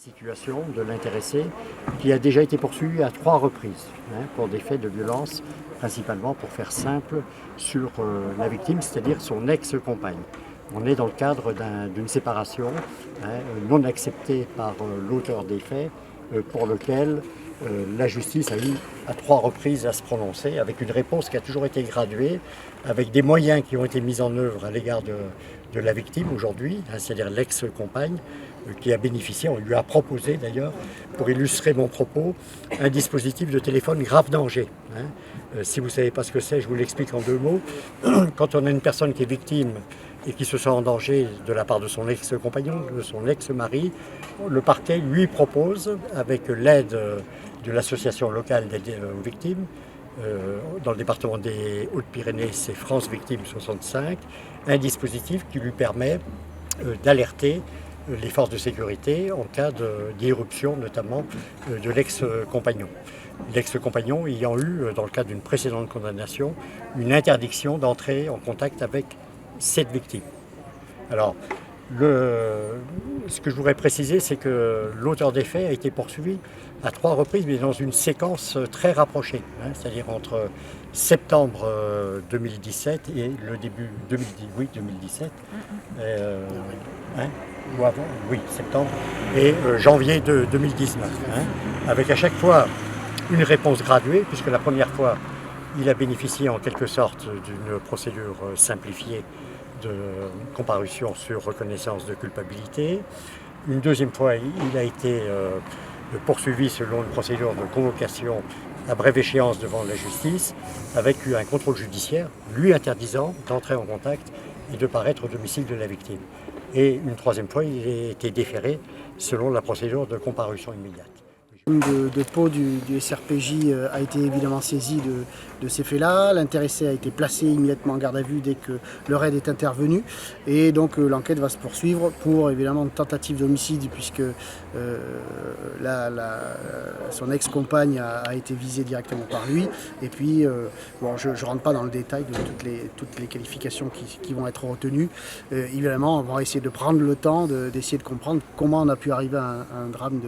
Situation de l'intéressé qui a déjà été poursuivi à 3 reprises pour des faits de violence, principalement pour faire simple sur la victime, c'est-à-dire son ex-compagne. On est dans le cadre d'une séparation non acceptée par l'auteur des faits pour lequel la justice a eu à 3 reprises à se prononcer avec une réponse qui a toujours été graduée, avec des moyens qui ont été mis en œuvre à l'égard de la victime aujourd'hui, c'est-à-dire l'ex-compagne, qui a bénéficié, on lui a proposé d'ailleurs, pour illustrer mon propos, un dispositif de téléphone grave danger. Si vous ne savez pas ce que c'est, je vous l'explique en 2 mots. Quand on a une personne qui est victime et qui se sent en danger de la part de son ex-compagnon, de son ex-mari, le parquet lui propose, avec l'aide de l'association locale d'aide aux victimes, dans le département des Hautes-Pyrénées, c'est France Victimes 65, un dispositif qui lui permet d'alerter les forces de sécurité en cas d'irruption notamment de l'ex-compagnon. L'ex-compagnon ayant eu, dans le cadre d'une précédente condamnation, une interdiction d'entrer en contact avec cette victime. Alors, ce que je voudrais préciser, c'est que l'auteur des faits a été poursuivi à 3 reprises, mais dans une séquence très rapprochée, c'est-à-dire entre septembre 2017 et le début 2017, ou avant, oui, septembre, et janvier 2019, avec à chaque fois une réponse graduée, puisque la première fois, il a bénéficié en quelque sorte d'une procédure simplifiée de comparution sur reconnaissance de culpabilité. Une deuxième fois, il a été poursuivi selon une procédure de convocation à brève échéance devant la justice, avec un contrôle judiciaire lui interdisant d'entrer en contact et de paraître au domicile de la victime. Et une troisième fois, il a été déféré selon la procédure de comparution immédiate. De Pau du SRPJ a été évidemment saisi de ces faits-là. L'intéressé a été placé immédiatement en garde à vue dès que le raid est intervenu. Et donc l'enquête va se poursuivre pour évidemment une tentative d'homicide puisque son ex-compagne a été visée directement par lui. Et puis, je ne rentre pas dans le détail de toutes les qualifications qui vont être retenues. Évidemment, on va essayer de prendre le temps d'essayer de comprendre comment on a pu arriver à un drame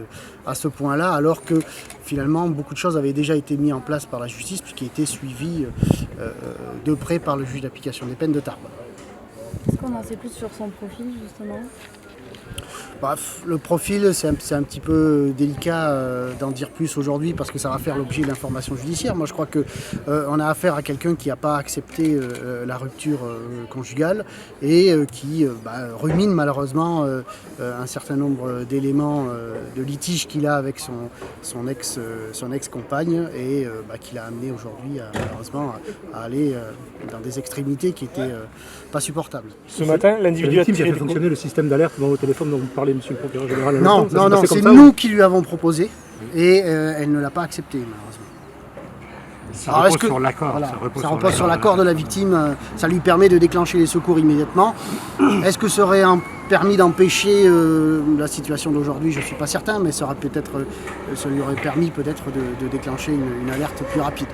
à ce point-là, alors que finalement beaucoup de choses avaient déjà été mises en place par la justice puisqu'il était suivi de près par le juge d'application des peines de Tarbes. Est-ce qu'on en sait plus sur son profil justement ? Bref, le profil, c'est un petit peu délicat d'en dire plus aujourd'hui parce que ça va faire l'objet d'informations judiciaires. Moi, je crois qu'on a affaire à quelqu'un qui n'a pas accepté la rupture conjugale et qui rumine malheureusement un certain nombre d'éléments de litige qu'il a avec son ex-compagne et qui l'a amené aujourd'hui malheureusement à aller dans des extrémités qui n'étaient pas supportables. Ce matin, l'individu a fait fonctionner le système d'alerte dans vos téléphones dont vous parlez, monsieur le procureur général. Non, c'est nous qui lui avons proposé et elle ne l'a pas accepté malheureusement. Ça repose sur l'accord. Voilà, ça repose sur l'accord de la victime, ça lui permet de déclencher les secours immédiatement. Est-ce que ça aurait permis d'empêcher la situation d'aujourd'hui? Je ne suis pas certain, mais ça lui aurait permis peut-être de déclencher une alerte plus rapide.